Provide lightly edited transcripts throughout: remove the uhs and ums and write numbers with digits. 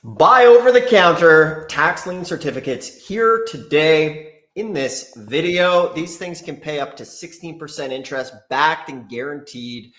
Buy over-the-counter tax lien certificates here today in this video. These things can pay up to 16% interest backed and guaranteed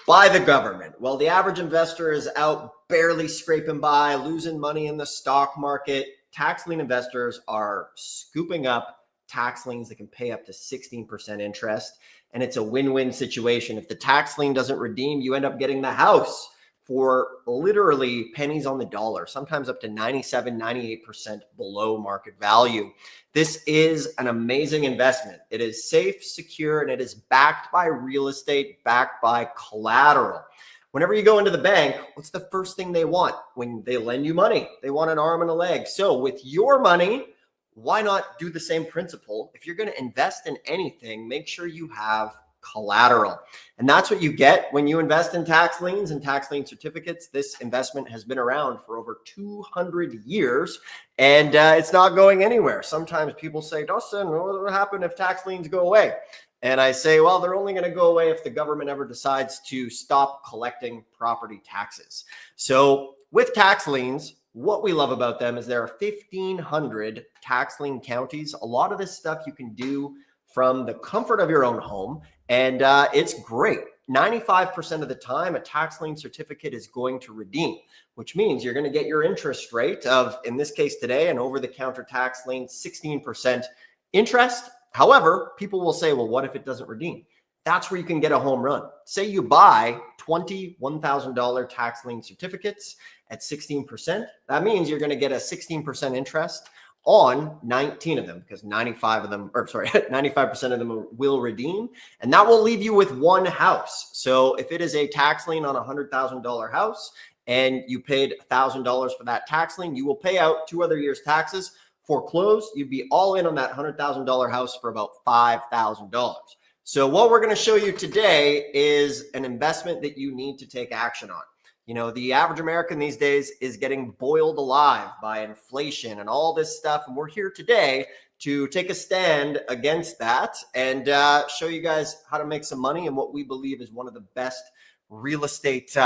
by the government. While the average investor is out barely scraping by, losing money in the stock market, tax lien investors are scooping up tax liens that can pay up to 16% interest. And it's a win-win situation. If the tax lien doesn't redeem, you end up getting the house for literally pennies on the dollar, sometimes up to 97, 98% below market value. This is an amazing investment. It is safe, secure, and it is backed by real estate, backed by collateral. Whenever you go into the bank, what's the first thing they want when they lend you money? They want an arm and a leg. So with your money, why not do the same principle? If you're going to invest in anything, make sure you have collateral. And that's what you get when you invest in tax liens and tax lien certificates. This investment has been around for over 200 years and it's not going anywhere. Sometimes people say, Dustin, what will happen if tax liens go away? And I say, well, they're only going to go away if the government ever decides to stop collecting property taxes. So with tax liens, what we love about them is there are 1,500 tax lien counties. A lot of this stuff you can do from the comfort of your own home. And it's great. 95% of the time, a tax lien certificate is going to redeem, which means you're going to get your interest rate of, in this case today, an over-the-counter tax lien, 16% interest. However, people will say, well, what if it doesn't redeem? That's where you can get a home run. Say you buy 20 $1,000 tax lien certificates at 16%. That means you're going to get a 16% interest on 19 of them, because 95% of them will redeem, and that will leave you with one house. So if it is a tax lien on a $100,000 house and you paid $1,000 for that tax lien, you will pay out 2 other years' taxes. Foreclosed, you'd be all in on that $100,000 house for about $5,000. So what we're going to show you today is an investment that you need to take action on. You know, the average American these days is getting boiled alive by inflation and all this stuff. And we're here today to take a stand against that and show you guys how to make some money and what we believe is one of the best real estate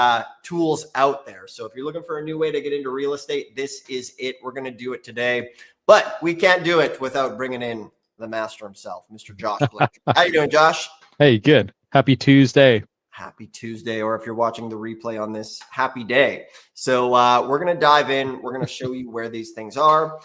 tools out there. So if you're looking for a new way to get into real estate, this is it. We're going to do it today, but we can't do it without bringing in the master himself, Mr. Josh Blanchard. How you doing, Josh? Hey, good. Happy Tuesday. Happy Tuesday, or if you're watching the replay on this, happy day. So we're going to dive in. We're going to show you where these things are.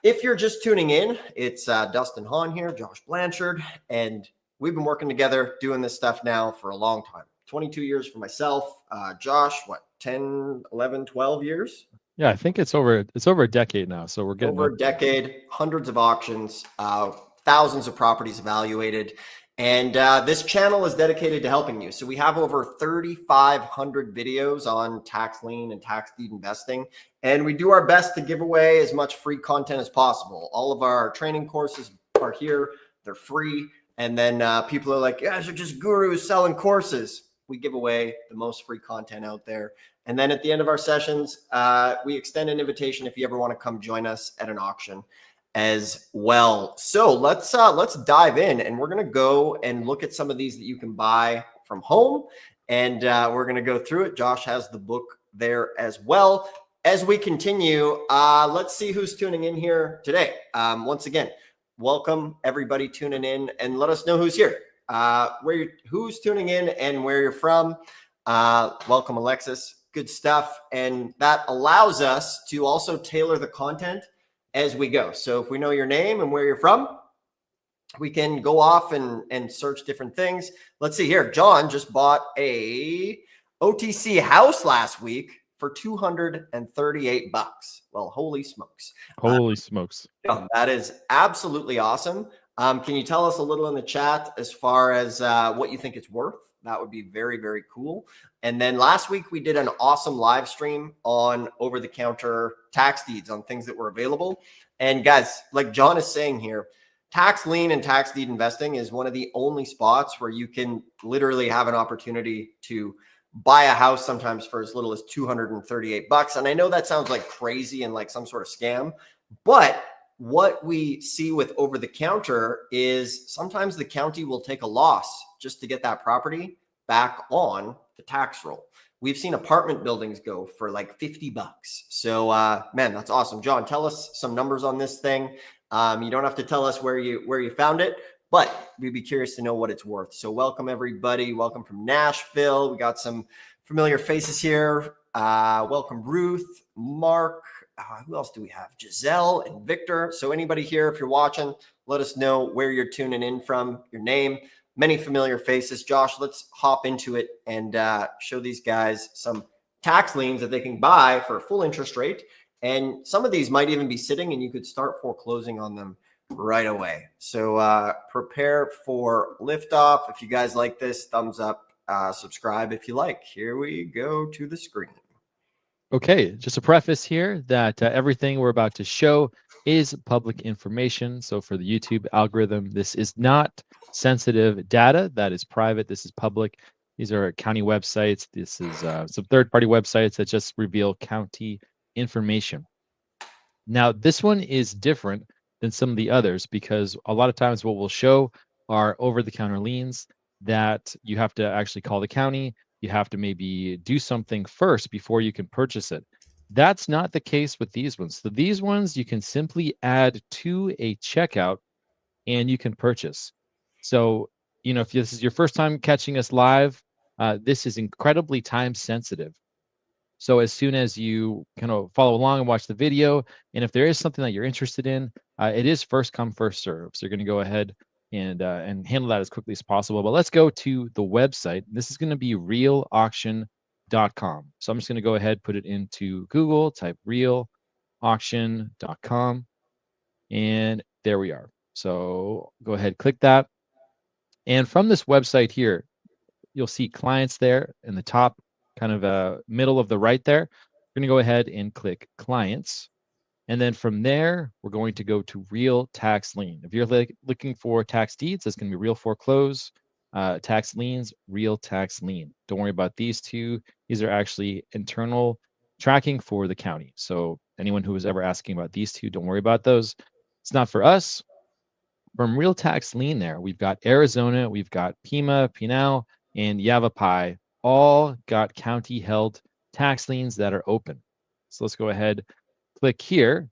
If you're just tuning in, it's Dustin Hahn here, Josh Blanchard, and we've been working together doing this stuff now for a long time. 22 years for myself. Josh, what, 10, 11, 12 years? Yeah, I think it's over a decade now. So we're getting over a decade, hundreds of auctions, thousands of properties evaluated. And this channel is dedicated to helping you. So we have over 3,500 videos on tax lien and tax deed investing. And we do our best to give away as much free content as possible. All of our training courses are here. They're free. And then people are like, you guys are just gurus selling courses. We give away the most free content out there. And then at the end of our sessions, we extend an invitation if you ever want to come join us at an auction as well. So let's dive in, and we're going to go and look at some of these that you can buy from home, and we're going to go through it. Josh has the book there as well. As we continue, let's see who's tuning in here today. Once again, welcome everybody tuning in, and let us know who's here, who's tuning in and where you're from. Welcome, Alexis. Good stuff. And that allows us to also tailor the content as we go. So if we know your name and where you're from, we can go off and search different things. Let's see here. John just bought a OTC house last week for $238. Well, holy smokes. Holy smokes. That is absolutely awesome. Can you tell us a little in the chat as far as what you think it's worth? That would be very, very cool. And then last week we did an awesome live stream on over-the-counter tax deeds, on things that were available. And guys, like John is saying here, tax lien and tax deed investing is one of the only spots where you can literally have an opportunity to buy a house sometimes for as little as $238. And I know that sounds like crazy and like some sort of scam, but what we see with over the counter is sometimes the county will take a loss just to get that property back on the tax roll. We've seen apartment buildings go for like $50. So, man, that's awesome. John, tell us some numbers on this thing. You don't have to tell us where you found it, but we'd be curious to know what it's worth. So, welcome everybody. Welcome from Nashville. We got some familiar faces here. Welcome Ruth, Mark. Who else do we have? Giselle and Victor. So, anybody here, if you're watching, let us know where you're tuning in from, your name. Many familiar faces. Josh, let's hop into it and show these guys some tax liens that they can buy for a full interest rate. And some of these might even be sitting and you could start foreclosing on them right away. So prepare for liftoff. If you guys like this, thumbs up, subscribe if you like. Here we go to the screen. Okay, just a preface here that everything we're about to show is public information. So for the YouTube algorithm, this is not sensitive data. That is private. This is public. These are county websites. This is some third-party websites that just reveal county information. Now, this one is different than some of the others because a lot of times what we'll show are over-the-counter liens that you have to actually call the county. You have to maybe do something first before you can purchase it. That's not the case with these ones. So these ones you can simply add to a checkout and you can purchase. So, if this is your first time catching us live, this is incredibly time sensitive. So as soon as you kind of follow along and watch the video, and if there is something that you're interested in, it is first come, first serve. So you're going to go ahead and handle that as quickly as possible. But let's go to the website. This is going to be realauction.com. So I'm just going to go ahead, put it into Google, type realauction.com, and there we are. So go ahead, click that. And from this website here, you'll see clients there in the top kind of middle of the right there. We're going to go ahead and click clients. And then from there, we're going to go to real tax lien. If you're looking for tax deeds, that's going to be real foreclose, tax liens, real tax lien. Don't worry about these two. These are actually internal tracking for the county. So anyone who was ever asking about these two, don't worry about those. It's not for us. From real tax lien there, we've got Arizona, we've got Pima, Pinal, and Yavapai, all got county held tax liens that are open. So let's go ahead, click here.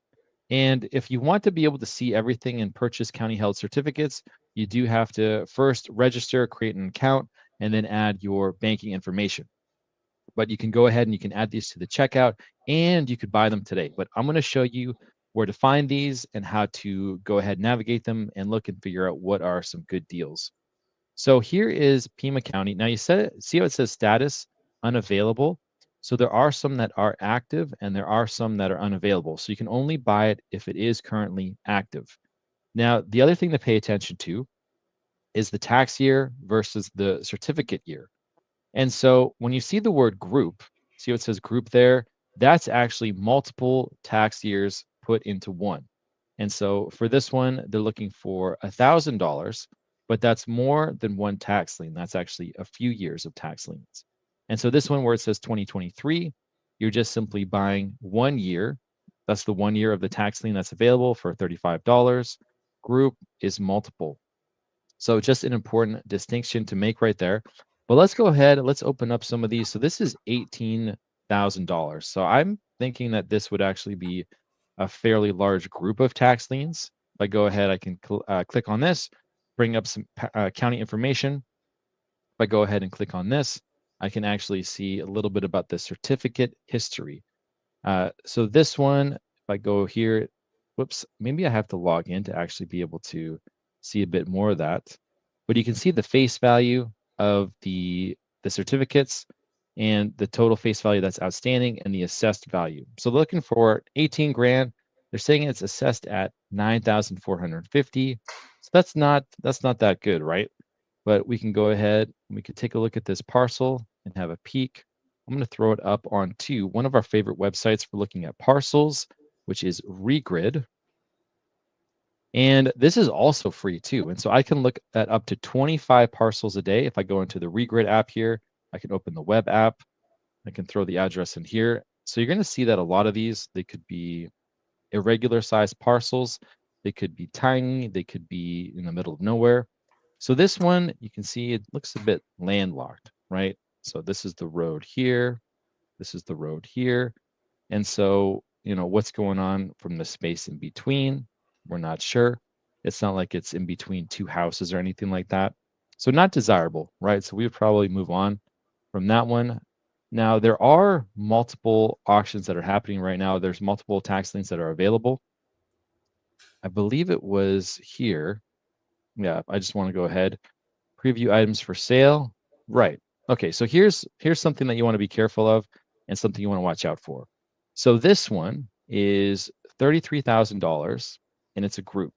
And if you want to be able to see everything and purchase county held certificates, you do have to first register, create an account, and then add your banking information. But you can go ahead and you can add these to the checkout and you could buy them today. But I'm going to show you where to find these and how to go ahead and navigate them and look and figure out what are some good deals. So here is Pima County. Now you see how it says status unavailable. So there are some that are active and there are some that are unavailable. So you can only buy it if it is currently active. Now, the other thing to pay attention to is the tax year versus the certificate year. And so when you see the word group, see what it says group there, that's actually multiple tax years put into one. And so for this one, they're looking for $1,000, but that's more than one tax lien. That's actually a few years of tax liens. And so this one where it says 2023, you're just simply buying 1 year. That's the 1 year of the tax lien that's available for $35. Group is multiple. So just an important distinction to make right there. But let's go ahead, let's open up some of these. So this is $18,000. So I'm thinking that this would actually be a fairly large group of tax liens. If I go ahead, I can click on this, bring up some county information. If I go ahead and click on this, I can actually see a little bit about the certificate history. So this one, if I go here, whoops, maybe I have to log in to actually be able to see a bit more of that. But you can see the face value of the certificates and the total face value that's outstanding and the assessed value. So looking for 18 grand, they're saying it's assessed at 9,450. So that's not that good, right? But we can go ahead and we can take a look at this parcel and have a peek. I'm going to throw it up onto one of our favorite websites for looking at parcels, which is Regrid. And this is also free too. And so I can look at up to 25 parcels a day. If I go into the Regrid app here, I can open the web app. I can throw the address in here. So you're going to see that a lot of these, they could be irregular sized parcels. They could be tiny. They could be in the middle of nowhere. So this one, you can see it looks a bit landlocked, right? So this is the road here. This is the road here. And so, what's going on from the space in between? We're not sure. It's not like it's in between two houses or anything like that. So not desirable, right? So we would probably move on from that one. Now, there are multiple auctions that are happening right now. There's multiple tax liens that are available. I believe it was here. Yeah, I just want to go ahead. Preview items for sale. Right. Okay, so here's something that you want to be careful of and something you want to watch out for. So this one is $33,000 and it's a group.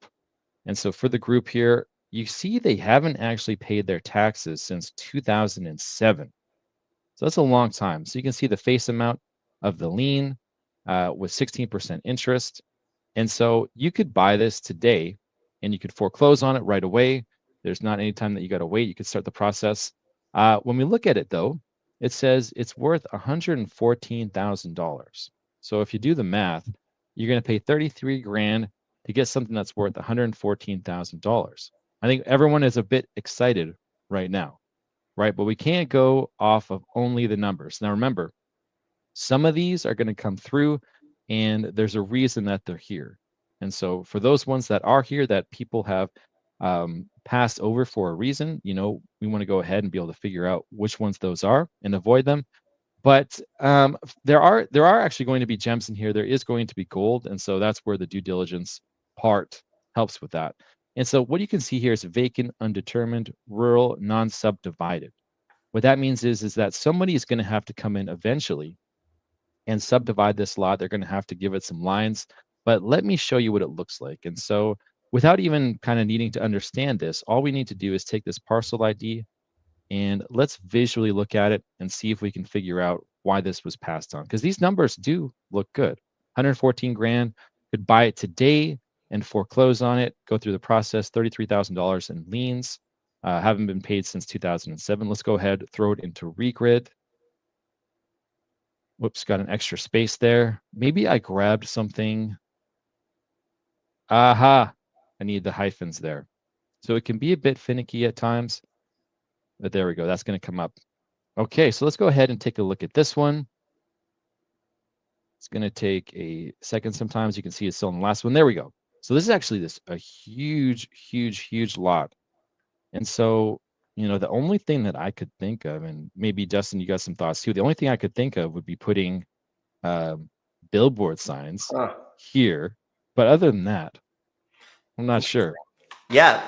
And so for the group here, you see they haven't actually paid their taxes since 2007. So that's a long time. So you can see the face amount of the lien with 16% interest. And so you could buy this today and you could foreclose on it right away. There's not any time that you got to wait. You could start the process. When we look at it, though, it says it's worth $114,000. So if you do the math, you're going to pay 33 grand to get something that's worth $114,000. I think everyone is a bit excited right now, right? But we can't go off of only the numbers. Now, remember, some of these are going to come through and there's a reason that they're here. And so for those ones that are here that people have passed over for a reason, we want to go ahead and be able to figure out which ones those are and avoid them. But there are actually going to be gems in here. There is going to be gold. And so that's where the due diligence part helps with that. And so what you can see here is vacant, undetermined, rural, non-subdivided. What that means is that somebody is going to have to come in eventually and subdivide this lot. They're going to have to give it some lines, but let me show you what it looks like. And so without even kind of needing to understand this, all we need to do is take this parcel ID and let's visually look at it and see if we can figure out why this was passed on. Because these numbers do look good. 114 grand, could buy it today and foreclose on it, go through the process, $33,000 in liens, haven't been paid since 2007. Let's go ahead, throw it into regrid. Whoops, got an extra space there. Maybe I grabbed something. Aha, I need the hyphens there. So it can be a bit finicky at times, but there we go. That's going to come up. Okay, so let's go ahead and take a look at this one. It's going to take a second sometimes. You can see it's still in the last one. There we go. So this is actually a huge, huge, huge lot. And so, the only thing that I could think of, and maybe Justin, you got some thoughts too. The only thing I could think of would be putting billboard signs here. But other than that, I'm not sure. Yeah,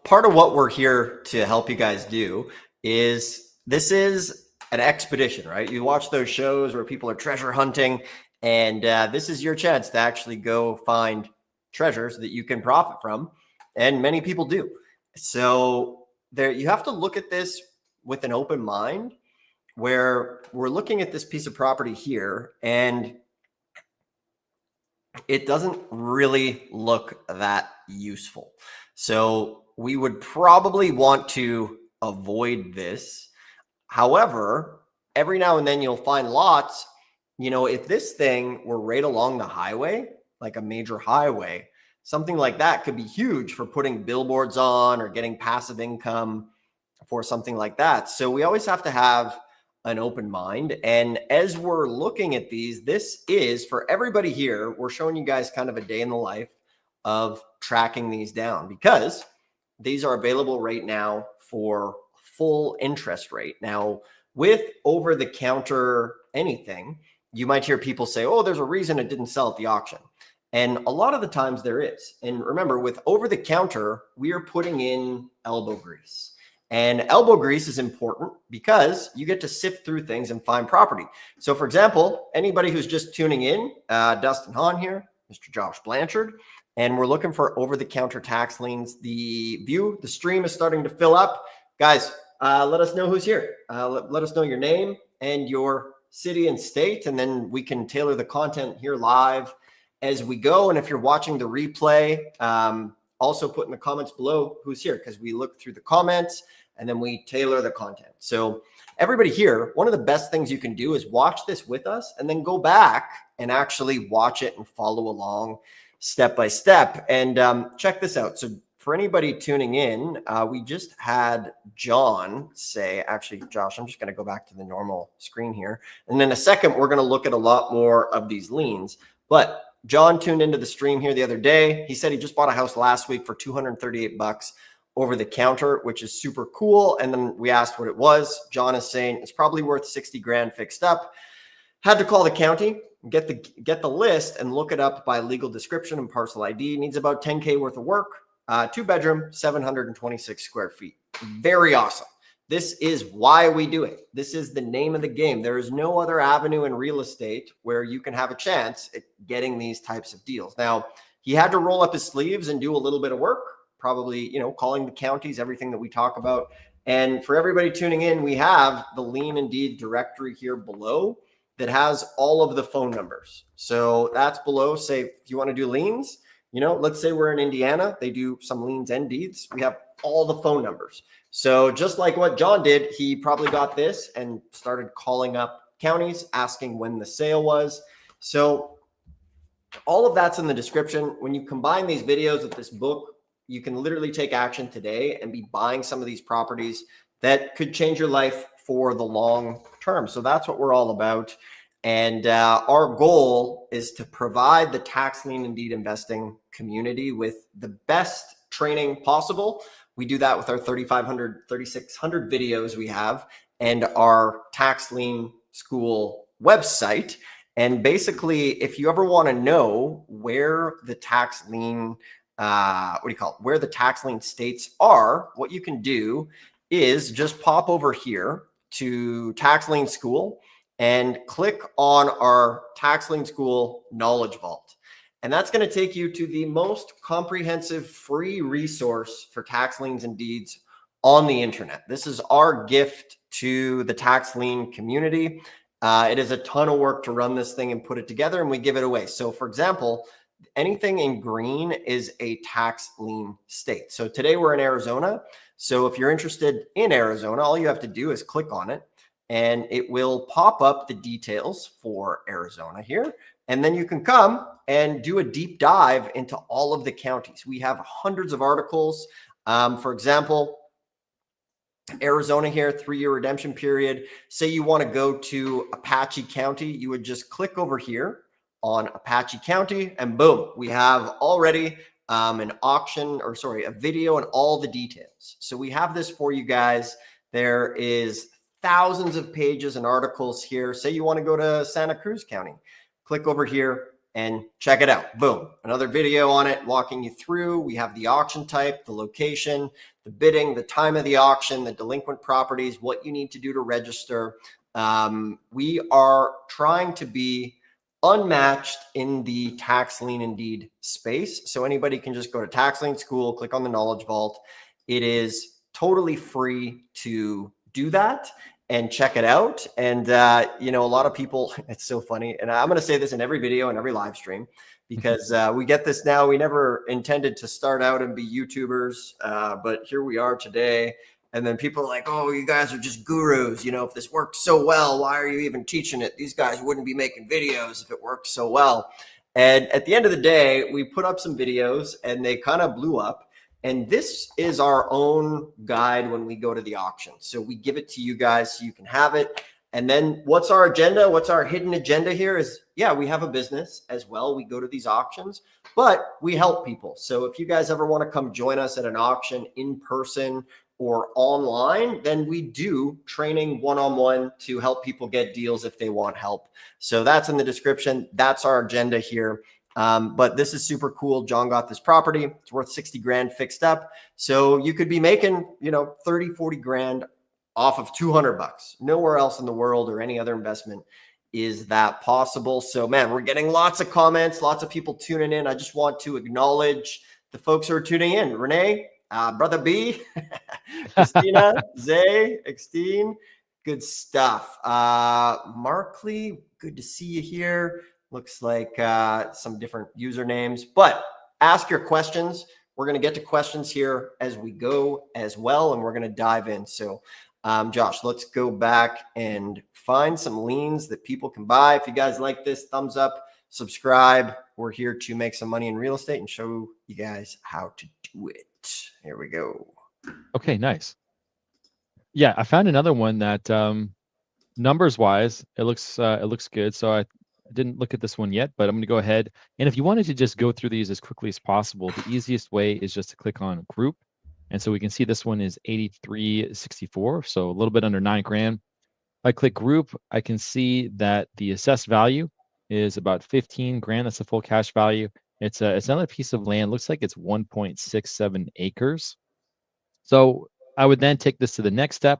part of what we're here to help you guys do is this is an expedition, right? You watch those shows where people are treasure hunting, and this is your chance to actually go find treasures that you can profit from, and many people do. So there, you have to look at this with an open mind, where we're looking at this piece of property here, and it doesn't really look that useful. So we would probably want to avoid this. However, every now and then you'll find lots, if this thing were right along the highway, like a major highway, something like that could be huge for putting billboards on or getting passive income for something like that. So we always have to have an open mind. And as we're looking at these, this is for everybody here, we're showing you guys kind of a day in the life of tracking these down, because these are available right now for full interest rate. Now, with over-the-counter anything, you might hear people say, oh, there's a reason it didn't sell at the auction. And a lot of the times there is. And remember, with over-the-counter, we are putting in elbow grease. And elbow grease is important because you get to sift through things and find property. So for example, anybody who's just tuning in, Dustin Hahn here, Mr. Josh Blanchard, and we're looking for over-the-counter tax liens. The stream is starting to fill up. Guys, let us know who's here. Let us know your name and your city and state, and then we can tailor the content here live as we go. And if you're watching the replay, also put in the comments below who's here, because we look through the comments and then we tailor the content. So everybody here, one of the best things you can do is watch this with us and then go back and actually watch it and follow along step by step. And check this out. So for anybody tuning in, we just had John say, actually, Josh, I'm just going to go back to the normal screen here. And in a second, we're going to look at a lot more of these liens. But John tuned into the stream here the other day. He said he just bought a house last week for $238 over the counter, which is super cool. And then we asked what it was. John is saying it's probably worth 60 grand fixed up. Had to call the county, get the list and look it up by legal description and parcel ID. Needs about 10K worth of work. 2-bedroom, 726 square feet. Very awesome. This is why we do it. This is the name of the game. There is no other avenue in real estate where you can have a chance at getting these types of deals. Now, he had to roll up his sleeves and do a little bit of work, probably, calling the counties, everything that we talk about. And for everybody tuning in, we have the Lien and Deed directory here below that has all of the phone numbers. So that's below. Say, if you want to do liens, let's say we're in Indiana, they do some liens and deeds. We have all the phone numbers. So just like what John did, he probably got this and started calling up counties, asking when the sale was. So all of that's in the description. When you combine these videos with this book, you can literally take action today and be buying some of these properties that could change your life for the long term. So that's what we're all about. And our goal is to provide the tax lien and deed investing community with the best training possible. We do that with our 3,500, 3,600 videos we have and our Tax Lien School website. And basically, if you ever want to know where the tax lien, where the tax lien states are, what you can do is just pop over here to Tax Lien School and click on our Tax Lien School Knowledge Vault. And that's going to take you to the most comprehensive free resource for tax liens and deeds on the internet. This is our gift to the tax lien community. It is a ton of work to run this thing and put it together, and we give it away. So for example, anything in green is a tax lien state. So today we're in Arizona. So if you're interested in Arizona, all you have to do is click on it and it will pop up the details for Arizona here. And then you can come and do a deep dive into all of the counties. We have hundreds of articles. For example, Arizona here, 3-year redemption period. Say you want to go to Apache County, you would just click over here on Apache County and boom, we have already a video and all the details. So we have this for you guys. There is thousands of pages and articles here. Say you want to go to Santa Cruz County, click over here and check it out. Boom, another video on it walking you through. We have the auction type, the location, the bidding, the time of the auction, the delinquent properties, what you need to do to register. We are trying to be unmatched in the tax lien and deed space. So anybody can just go to Tax Lien School, click on the Knowledge Vault. It is totally free to do that and check it out. And, a lot of people, it's so funny. And I'm going to say this in every video and every live stream because we get this now. We never intended to start out and be YouTubers, but here we are today. And then people are like, oh, you guys are just gurus. If this worked so well, why are you even teaching it? These guys wouldn't be making videos if it worked so well. And at the end of the day, we put up some videos and they kind of blew up. And this is our own guide when we go to the auction. So we give it to you guys so you can have it. And then what's our agenda? What's our hidden agenda here is, yeah, we have a business as well. We go to these auctions, but we help people. So if you guys ever want to come join us at an auction in person or online, then we do training one-on-one to help people get deals if they want help. So that's in the description. That's our agenda here. But this is super cool. John got this property. It's worth 60 grand fixed up. So you could be making, 30, 40 grand off of 200 bucks. Nowhere else in the world or any other investment is that possible. So man, we're getting lots of comments, lots of people tuning in. I just want to acknowledge the folks who are tuning in. Renee, Brother B, Christina, Zay, Extine, good stuff. Markley, good to see you here. Looks like some different usernames, but ask your questions. We're going to get to questions here as we go as well, and we're going to dive in. So Josh, let's go back and find some liens that people can buy. If you guys like this, thumbs up, subscribe. We're here to make some money in real estate and show you guys how to do it. Here we go. Okay, nice. Yeah, I found another one that numbers wise, it looks good. So I didn't look at this one yet, but I'm going to go ahead. And if you wanted to just go through these as quickly as possible, the easiest way is just to click on group. And so we can see this one is 83.64, so a little bit under 9 grand. If I click group, I can see that the assessed value is about 15 grand. That's the full cash value. It's another piece of land. Looks like it's 1.67 acres. So I would then take this to the next step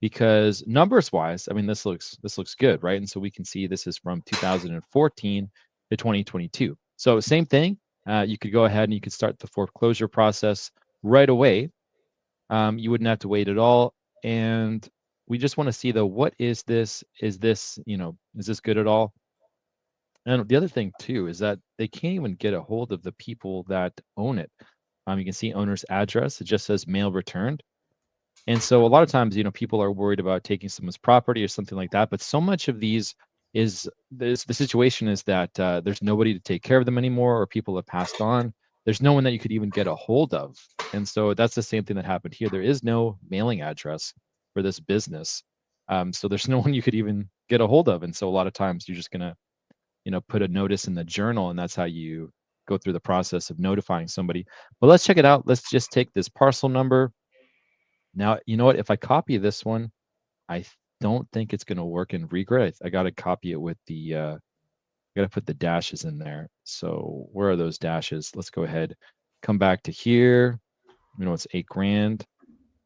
because numbers wise, I mean, this looks good, right? And so we can see this is from 2014 to 2022. So same thing. You could go ahead and you could start the foreclosure process right away. You wouldn't have to wait at all. And we just want to see though, what is this? Is this, is this good at all? And the other thing too is that they can't even get a hold of the people that own it. You can see owner's address. It just says mail returned. And so a lot of times, people are worried about taking someone's property or something like that. But so much of these the situation is that there's nobody to take care of them anymore, or people have passed on. There's no one that you could even get a hold of. And so that's the same thing that happened here. There is no mailing address for this business. So there's no one you could even get a hold of. And so a lot of times you're just gonna, put a notice in the journal, and that's how you go through the process of notifying somebody. But let's check it out. Let's just take this parcel number. Now, you know what? If I copy this one, I don't think it's going to work in Regret. I got to copy it with the, I got to put the dashes in there. So where are those dashes? Let's go ahead, come back to here. It's 8 grand.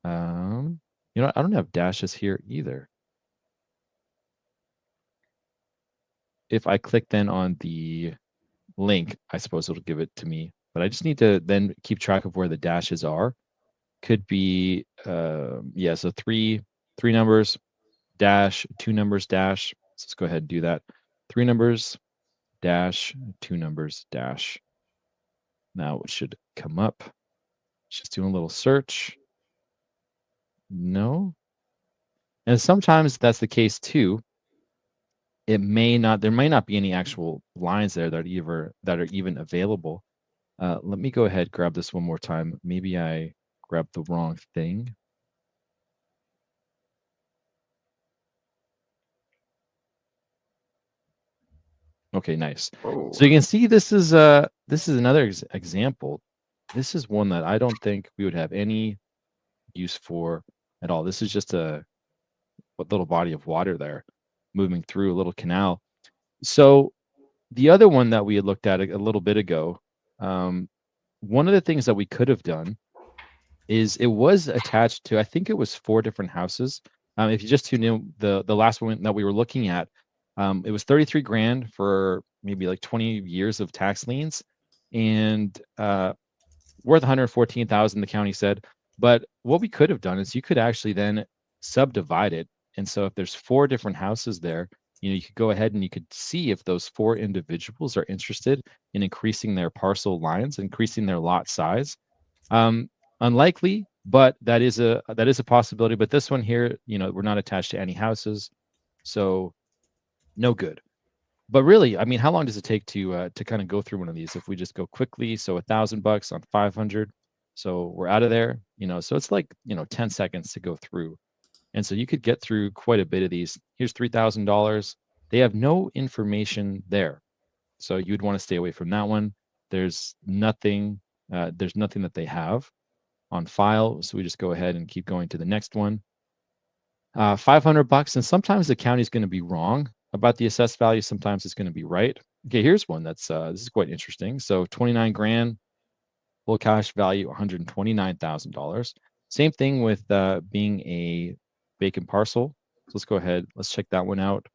I don't have dashes here either. If I click then on the link, I suppose it'll give it to me, but I just need to then keep track of where the dashes are. Could be, yeah, so three numbers, dash, 2 numbers, dash. So let's go ahead and do that. 3 numbers, dash, 2 numbers, dash. Now it should come up. Just doing a little search. No. And sometimes that's the case too. There may not be any actual lines there that are even available. Let me go ahead, grab this one more time. Maybe I grabbed the wrong thing. Okay, nice. Whoa. So you can see this is another example. This is one that I don't think we would have any use for at all. This is just a little body of water there moving through a little canal. So the other one that we had looked at a little bit ago, one of the things that we could have done is it was attached to, I think it was 4 different houses. If you just tune in, the last one that we were looking at, it was 33 grand for maybe like 20 years of tax liens, and worth 114,000, the county said. But what we could have done is you could actually then subdivide it. And so if there's 4 different houses there, you could go ahead and you could see if those 4 individuals are interested in increasing their parcel lines, increasing their lot size. Unlikely, but that is a possibility. But this one here, we're not attached to any houses, so no good. But really, I mean, how long does it take to kind of go through one of these? If we just go quickly, so $1,000 on 500, so we're out of there. So it's like 10 seconds to go through, and so you could get through quite a bit of these. Here's $3,000. They have no information there, so you'd want to stay away from that one. There's nothing. There's nothing that they have on file, so we just go ahead and keep going to the next one. $500, and sometimes the county is going to be wrong about the assessed value. Sometimes it's going to be right. Okay, here's one that's this is quite interesting. So 29 grand, full cash value $129,000. Same thing with being a vacant parcel. So let's go ahead. Let's check that one out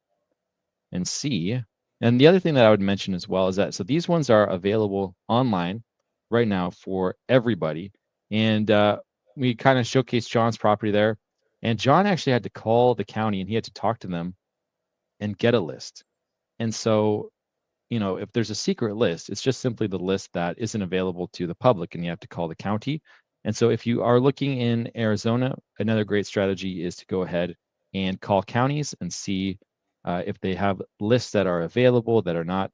and see. And the other thing that I would mention as well is that so these ones are available online right now for everybody. And we kind of showcased John's property there. And John actually had to call the county and he had to talk to them and get a list. And so, if there's a secret list, it's just simply the list that isn't available to the public and you have to call the county. And so if you are looking in Arizona, another great strategy is to go ahead and call counties and see if they have lists that are available that are not,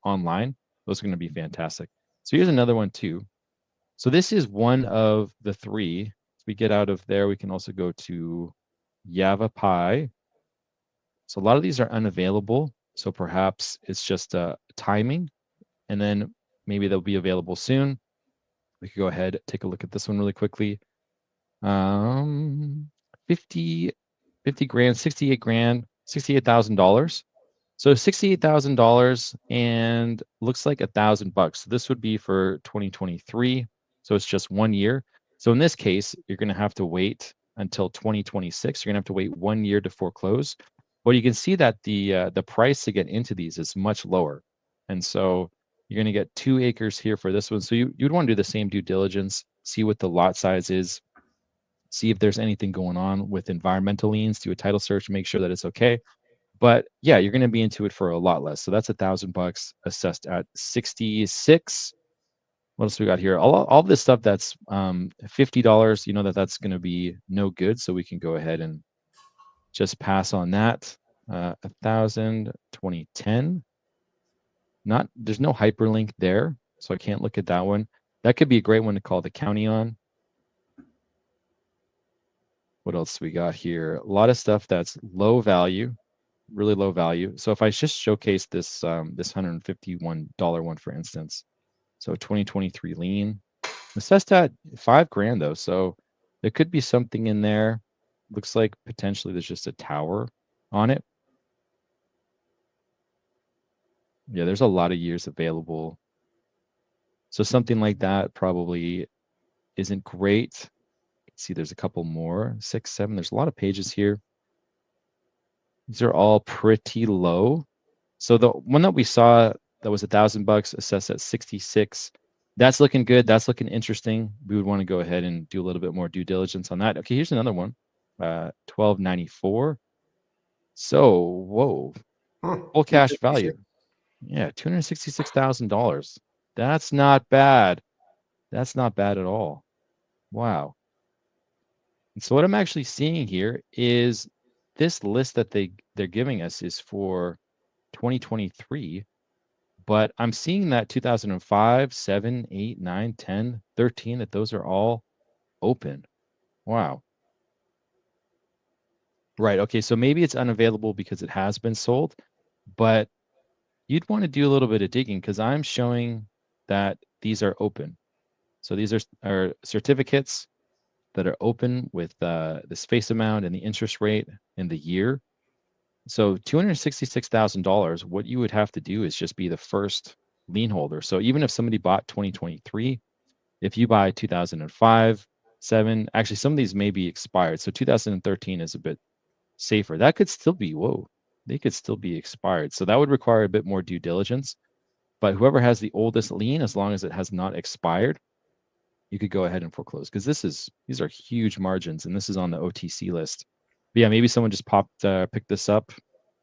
online. Those are going to be fantastic. So here's another one too. So this is one of the three. As we get out of there, we can also go to Yavapai. So a lot of these are unavailable. So perhaps it's just timing, and then maybe they'll be available soon. We could go ahead, take a look at this one really quickly. 50 grand, 68 grand, $68,000. So $68,000 and looks like $1,000. So this would be for 2023. So it's just 1 year. So in this case, you're going to have to wait until 2026. You're going to have to wait 1 year to foreclose. But you can see that the price to get into these is much lower. And so you're going to get 2 acres here for this one. So you'd want to do the same due diligence, see what the lot size is, see if there's anything going on with environmental liens, do a title search, make sure that it's okay. But yeah, you're going to be into it for a lot less. So that's $1,000 assessed at 66. What else we got here? All this stuff that's $50. You know that's going to be no good. So we can go ahead and just pass on that. 1,000, 2010. There's no hyperlink there, so I can't look at that one. That could be a great one to call the county on. What else we got here? A lot of stuff that's low value, really low value. So if I just showcase this this $151 one, for instance, so 2023 lien, assessed at $5,000 though, so there could be something in there. Looks like potentially there's just a tower on it. Yeah, there's a lot of years available. So something like that probably isn't great. See, there's a couple more, 6, 7. There's a lot of pages here. These are all pretty low. So the one that we saw that was $1,000 assessed at 66, that's looking good. That's looking interesting. We would want to go ahead and do a little bit more due diligence on that. Okay, here's another one, 1294. So whoa, full cash value. Yeah, $266,000. That's not bad. That's not bad at all. Wow. And so what I'm actually seeing here is this list that they're giving us is for 2023, but I'm seeing that 2005, 7, 8, 9, 10, 13, that those are all open. Wow. Right. Okay. So maybe it's unavailable because it has been sold, but you'd want to do a little bit of digging because I'm showing that these are open. So these are certificates that are open with this face amount and the interest rate and the year. So $266,000, what you would have to do is just be the first lien holder. So even if somebody bought 2023, if you buy 2005, 7, actually some of these may be expired. So 2013 is a bit safer. That could still be, whoa, they could still be expired. So that would require a bit more due diligence. But whoever has the oldest lien, as long as it has not expired, you could go ahead and foreclose because these are huge margins, and this is on the OTC list. But yeah, maybe someone just picked this up.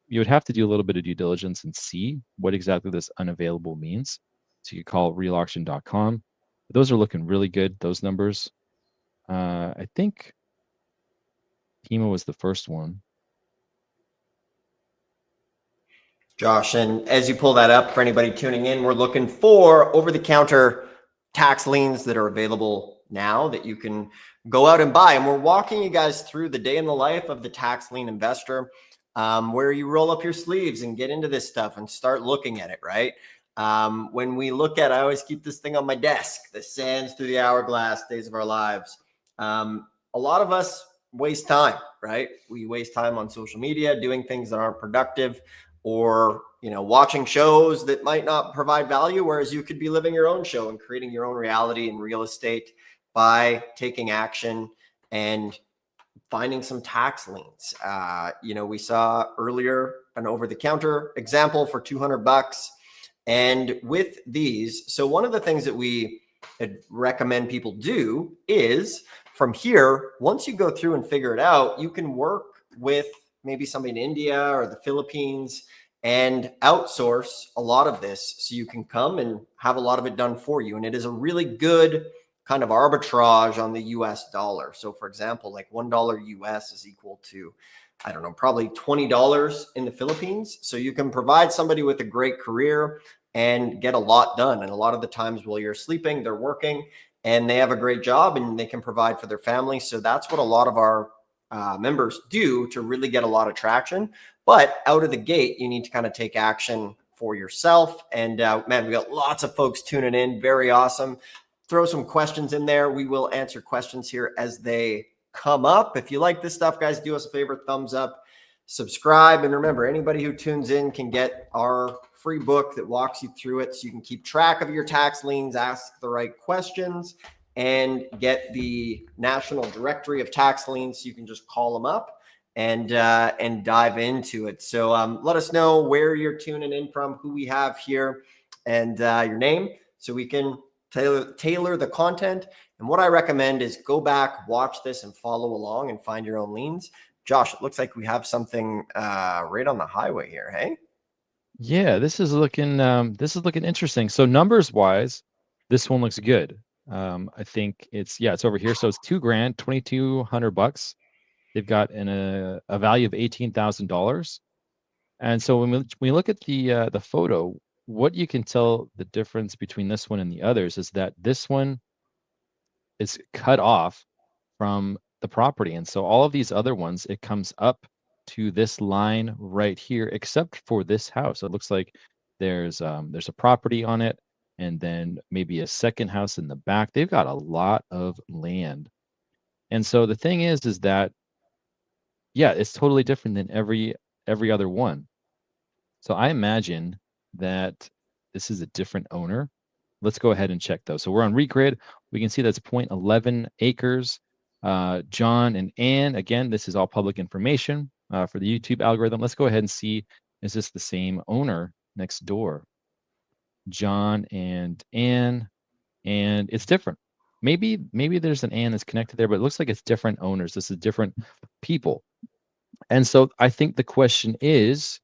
You would have to do a little bit of due diligence and see what exactly this unavailable means. So you could call realauction.com. Those are looking really good, those numbers. I think Pima was the first one. Josh, and as you pull that up for anybody tuning in, we're looking for over-the-counter tax liens that are available now that you can go out and buy. And we're walking you guys through the day in the life of the tax lien investor, where you roll up your sleeves and get into this stuff and start looking at it, right? When we look at, I always keep this thing on my desk, the sands through the hourglass, days of our lives. A lot of us waste time, right? We waste time on social media doing things that aren't productive, or watching shows that might not provide value, whereas you could be living your own show and creating your own reality in real estate by taking action and finding some tax liens. We saw earlier an over-the-counter example for $200. And with these, so one of the things that we recommend people do is from here, once you go through and figure it out, you can work with maybe somebody in India or the Philippines and outsource a lot of this so you can come and have a lot of it done for you. And it is a really good kind of arbitrage on the US dollar. So for example, like $1 US is equal to, I don't know, probably $20 in the Philippines. So you can provide somebody with a great career and get a lot done. And a lot of the times while you're sleeping, they're working. and they have a great job and they can provide for their family. So that's what a lot of our members do to really get a lot of traction. But out of the gate, you need to kind of take action for yourself. And man, we got lots of folks tuning in. Very awesome. Throw some questions in there. We will answer questions here as they come up. If you like this stuff, guys, do us a favor, thumbs up, subscribe. And remember, anybody who tunes in can get our free book that walks you through it so you can keep track of your tax liens, ask the right questions, and get the National Directory of Tax Liens. So you can just call them up and dive into it. So let us know where you're tuning in from, who we have here, and your name, so we can tailor the content. And what I recommend is go back, watch this, and follow along and find your own liens. Josh, it looks like we have something right on the highway here. Hey. Yeah, this is looking interesting. So numbers wise, this one looks good. I think it's over here. So it's $2,000, $2,200. They've got a value of $18,000. And so when we look at the photo, what you can tell the difference between this one and the others is that this one is cut off from the property. And so all of these other ones, it comes up to this line right here, except for this house. It looks like there's a property on it, and then maybe a second house in the back. They've got a lot of land. And so the thing is that, yeah, it's totally different than every other one. So I imagine that this is a different owner. Let's go ahead and check those. So we're on Regrid. We can see that's 0.11 acres. John and Ann, again, this is all public information for the YouTube algorithm. Let's go ahead and see, is this the same owner next door? John and Ann, and it's different. Maybe there's an Ann that's connected there, but it looks like it's different owners. This is different people. And so I think the question is,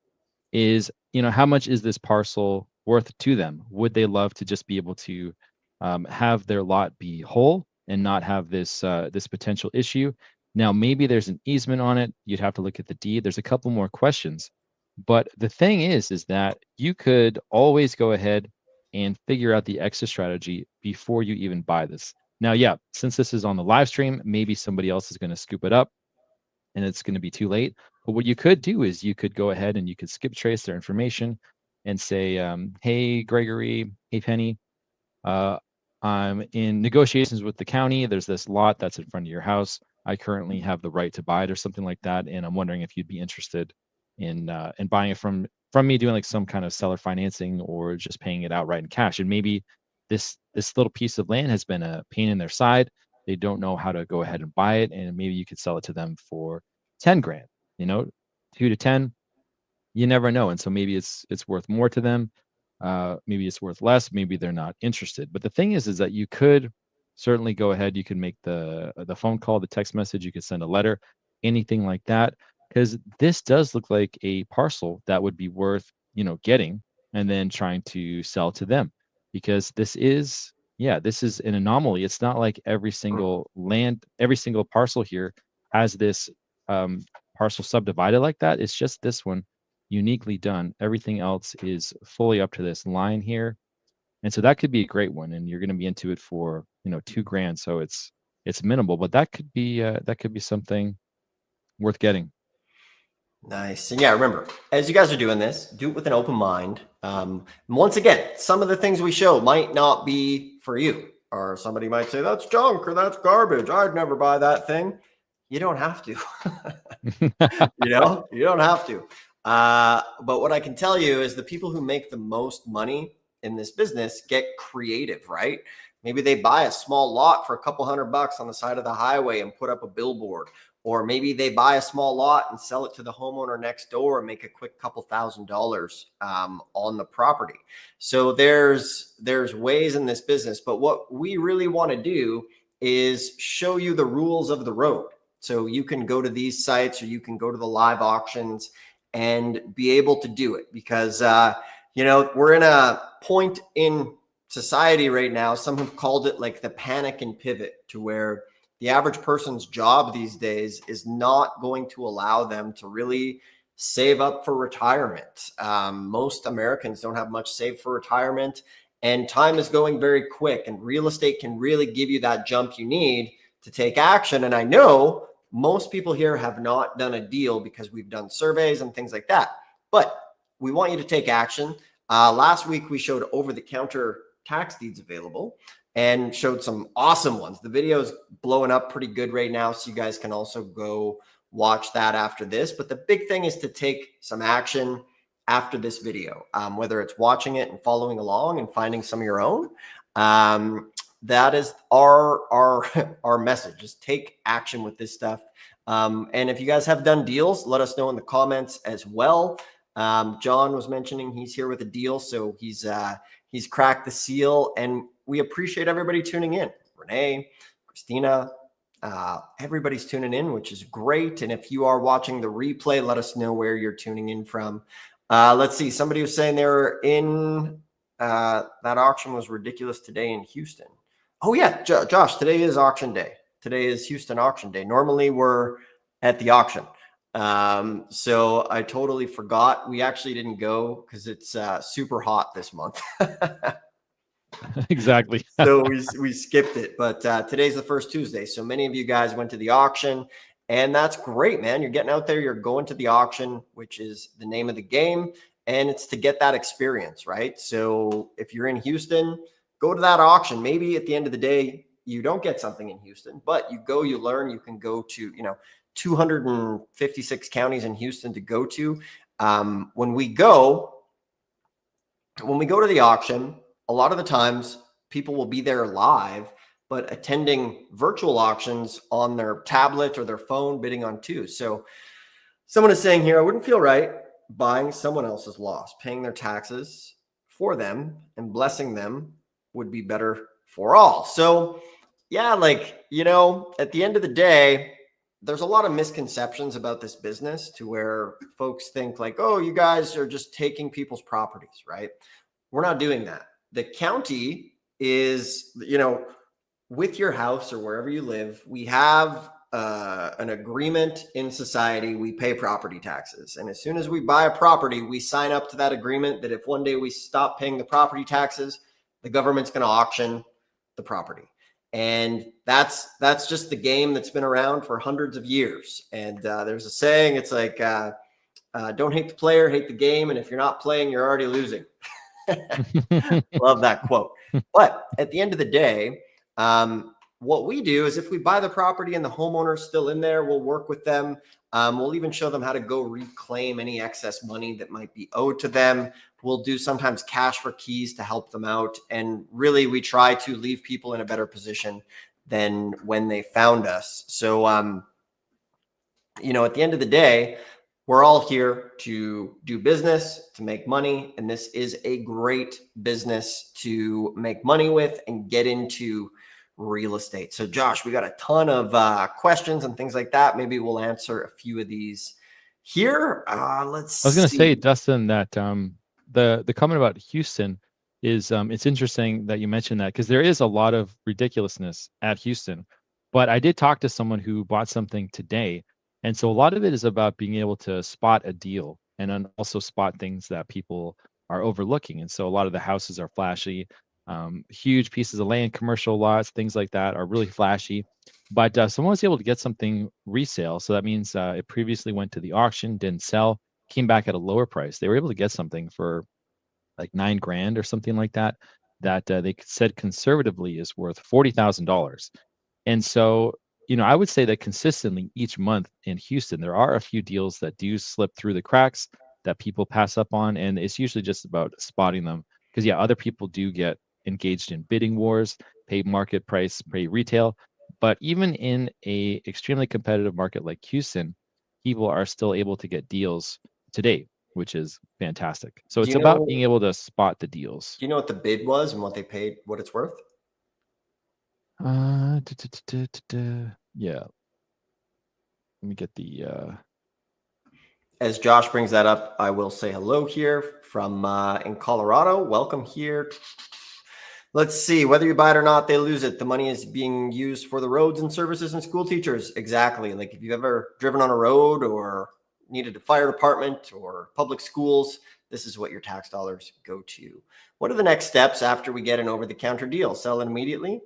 how much is this parcel worth to them? Would they love to just be able to have their lot be whole and not have this potential issue? Now, maybe there's an easement on it. You'd have to look at the deed. There's a couple more questions. But the thing is that you could always go ahead and figure out the exit strategy before you even buy this. Now, yeah, since this is on the live stream, maybe somebody else is going to scoop it up and it's going to be too late. But what you could do is you could go ahead and you could skip trace their information and say, hey, Gregory, hey, Penny, I'm in negotiations with the county. There's this lot that's in front of your house. I currently have the right to buy it or something like that. And I'm wondering if you'd be interested in buying it from me, doing like some kind of seller financing or just paying it outright in cash. And maybe this little piece of land has been a pain in their side. They don't know how to go ahead and buy it. And maybe you could sell it to them for 10 grand, 2 to 10, you never know. And so maybe it's worth more to them. Maybe it's worth less. Maybe they're not interested. But the thing is that you could certainly go ahead. You can make the phone call, the text message. You could send a letter, anything like that, because this does look like a parcel that would be worth getting and then trying to sell to them, because this is an anomaly. It's not like every single parcel here has this parcel subdivided like that. It's just this one uniquely done. Everything else is fully up to this line here. And so that could be a great one. And you're going to be into it for, $2,000. So it's minimal, but that could be something worth getting. Nice. And yeah, remember, as you guys are doing this, do it with an open mind. Once again, some of the things we show might not be for you, or somebody might say that's junk or that's garbage. I'd never buy that thing. You don't have to. You don't have to. But what I can tell you is the people who make the most money in this business get creative, right? Maybe they buy a small lot for a couple $100 on the side of the highway and put up a billboard. Or maybe they buy a small lot and sell it to the homeowner next door and make a quick couple $1,000s on the property. So there's ways in this business. But what we really want to do is show you the rules of the road. So you can go to these sites or you can go to the live auctions and be able to do it, because we're in a point in society right now. Some have called it like the panic and pivot, to where the average person's job these days is not going to allow them to really save up for retirement. Most Americans don't have much saved for retirement. and time is going very quick, and real estate can really give you that jump you need to take action. And I know most people here have not done a deal because we've done surveys and things like that, but we want you to take action. Last week we showed over-the-counter tax deeds available and showed some awesome ones. The video is blowing up pretty good right now, so you guys can also go watch that after this. But the big thing is to take some action after this video, whether it's watching it and following along and finding some of your own. That is our message. Just take action with this stuff. And if you guys have done deals, let us know in the comments as well. John was mentioning he's here with a deal, so he's cracked the seal, and we appreciate everybody tuning in. Renee, Christina, everybody's tuning in, which is great. And if you are watching the replay, let us know where you're tuning in from. Let's see. Somebody was saying they were in that auction was ridiculous today in Houston. Oh yeah, Josh, today is auction day. Today is Houston auction day. Normally we're at the auction. So I totally forgot. We actually didn't go because it's super hot this month. Exactly. So we skipped it, but today's the first Tuesday. So many of you guys went to the auction, and that's great, man. You're getting out there, you're going to the auction, which is the name of the game, and it's to get that experience, right? So if you're in Houston, go to that auction. Maybe at the end of the day, you don't get something in Houston, but you go, you learn. You can go to, 256 counties in Houston to go to. When we go to the auction, a lot of the times people will be there live, but attending virtual auctions on their tablet or their phone, bidding on two. So someone is saying here, I wouldn't feel right buying someone else's loss, paying their taxes for them and blessing them would be better for all. So yeah, at the end of the day, there's a lot of misconceptions about this business to where folks think like, oh, you guys are just taking people's properties, right? We're not doing that. The county is, with your house or wherever you live, we have an agreement in society. We pay property taxes. And as soon as we buy a property, we sign up to that agreement that if one day we stop paying the property taxes, the government's going to auction the property. And that's just the game that's been around for hundreds of years. And there's a saying, it's like, don't hate the player, hate the game. And if you're not playing, you're already losing. Love that quote. But at the end of the day, what we do is if we buy the property and the homeowner's still in there, we'll work with them. We'll even show them how to go reclaim any excess money that might be owed to them. We'll do sometimes cash for keys to help them out. And really, we try to leave people in a better position than when they found us. So, at the end of the day, we're all here to do business, to make money. And this is a great business to make money with and get into real estate. So Josh, we got a ton of questions and things like that. Maybe we'll answer a few of these here. I was going to say, Dustin, that the comment about Houston is it's interesting that you mentioned that because there is a lot of ridiculousness at Houston. But I did talk to someone who bought something today. And so a lot of it is about being able to spot a deal and then also spot things that people are overlooking. And so a lot of the houses are flashy, huge pieces of land, commercial lots, things like that are really flashy. But someone was able to get something resale. So that means it previously went to the auction, didn't sell, came back at a lower price. They were able to get something for like $9,000 or something like that, that they said conservatively is worth $40,000. And so, I would say that consistently each month in Houston, there are a few deals that do slip through the cracks that people pass up on. And it's usually just about spotting them because, other people do get engaged in bidding wars, pay market price, pay retail. But even in a extremely competitive market like Houston, people are still able to get deals today, which is fantastic. So it's about being able to spot the deals. Do you know what the bid was and what they paid, what it's worth? Yeah. Let me get the As Josh brings that up, I will say hello here from in Colorado. Welcome here. Let's see, whether you buy it or not, they lose it. The money is being used for the roads and services and school teachers. Exactly. Like if you've ever driven on a road or needed a fire department or public schools, this is what your tax dollars go to. What are the next steps after we get an over-the-counter deal? Sell it immediately?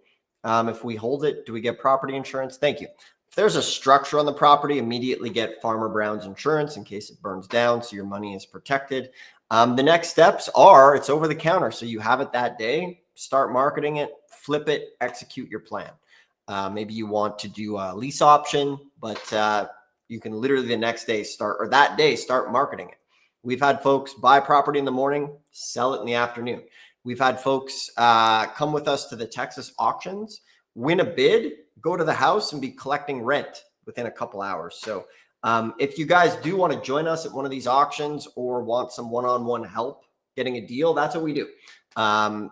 If we hold it, do we get property insurance? Thank you. If there's a structure on the property, immediately get Farmer Brown's insurance in case it burns down, so your money is protected. The next steps are it's over the counter, so you have it that day. Start marketing it, flip it, execute your plan. Maybe you want to do a lease option, but you can literally the next day start, or that day start marketing it. We've had folks buy property in the morning, sell it in the afternoon. We've had folks come with us to the Texas auctions, win a bid, go to the house and be collecting rent within a couple hours. So if you guys do want to join us at one of these auctions or want some one-on-one help getting a deal, that's what we do.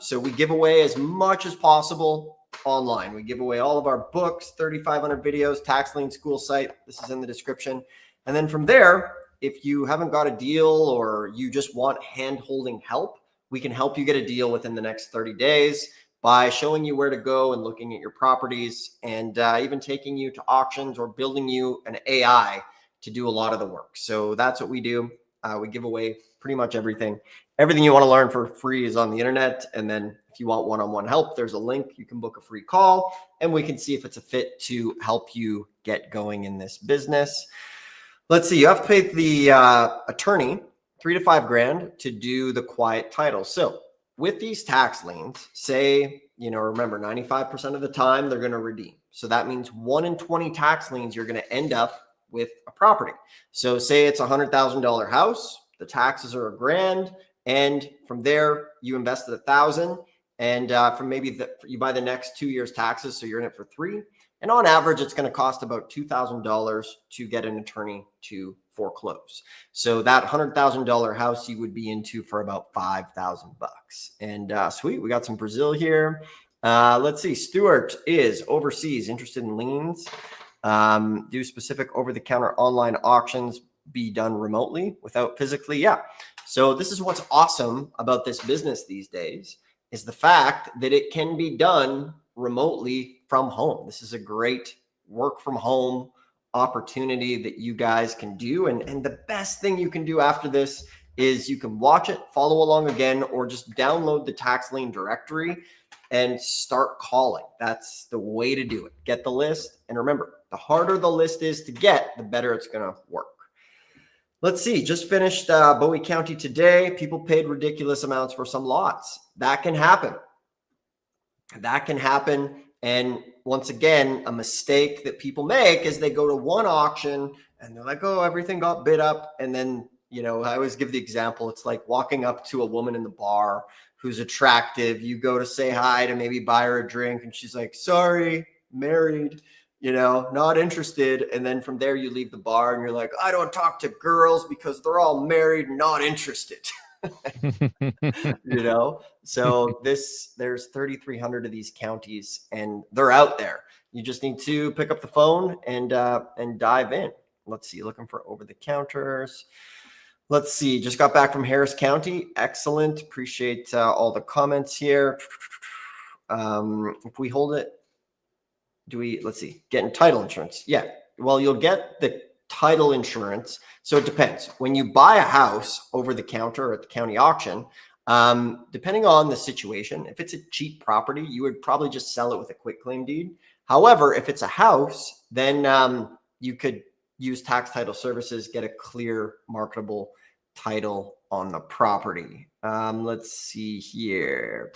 So we give away as much as possible online. We give away all of our books, 3,500 videos, Tax Lien School site. This is in the description. And then from there, if you haven't got a deal or you just want hand-holding help, we can help you get a deal within the next 30 days by showing you where to go and looking at your properties and even taking you to auctions or building you an AI to do a lot of the work. So that's what we do. We give away pretty much everything. Everything you want to learn for free is on the internet. And then if you want one-on-one help, there's a link. You can book a free call and we can see if it's a fit to help you get going in this business. Let's see, you have to pay the attorney $3,000 to $5,000 to do the quiet title. So with these tax liens, say, remember 95% of the time they're going to redeem. So that means 1 in 20 tax liens, you're going to end up with a property. So say it's a $100,000 house, the taxes are $1,000. And from there you invested $1,000. And from maybe you buy the next 2 years taxes. So you're in it for $3,000. And on average, it's going to cost about $2,000 to get an attorney to foreclose. So that $100,000 house you would be into for about $5,000. And sweet, we got some Brazil here. Let's see. Stuart is overseas, interested in liens. Do specific over-the-counter online auctions be done remotely without physically? Yeah. So this is what's awesome about this business these days is the fact that it can be done remotely from home. This is a great work from home opportunity that you guys can do. And the best thing you can do after this is you can watch it, follow along again, or just download the tax lien directory and start calling. That's the way to do it. Get the list. And remember, the harder the list is to get, the better it's going to work. Let's see, just finished Bowie County today. People paid ridiculous amounts for some lots. That can happen. That can happen. And once again, a mistake that people make is they go to one auction and they're like, oh, everything got bid up. And then, I always give the example. It's like walking up to a woman in the bar who's attractive. You go to say hi to maybe buy her a drink. And she's like, sorry, married, not interested. And then from there, you leave the bar and you're like, I don't talk to girls because they're all married, not interested. So there's 3,300 of these counties and they're out there. You just need to pick up the phone and dive in. Let's see, looking for over the counters. Let's see, just got back from Harris County. Excellent. Appreciate all the comments here. If we hold it, let's see, getting title insurance. Yeah, well, you'll get the title insurance. So it depends. When you buy a house over the counter or at the county auction, depending on the situation, if it's a cheap property, you would probably just sell it with a quitclaim deed. However, if it's a house, then you could use tax title services, get a clear marketable title on the property. Let's see here.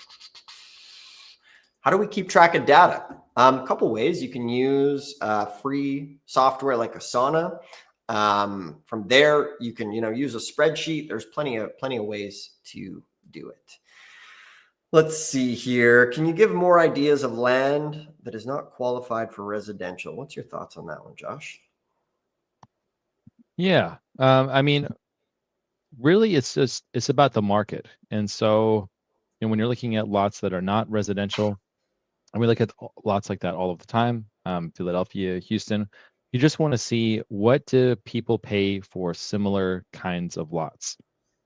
How do we keep track of data? A couple ways. You can use free software like Asana. From there, you can use a spreadsheet. There's plenty of ways to do it. Let's see here. Can you give more ideas of land that is not qualified for residential? What's your thoughts on that one, Josh? Yeah. Really, it's about the market. And so, when you're looking at lots that are not residential, and we look at lots like that all of the time, Philadelphia, Houston, you just want to see what do people pay for similar kinds of lots.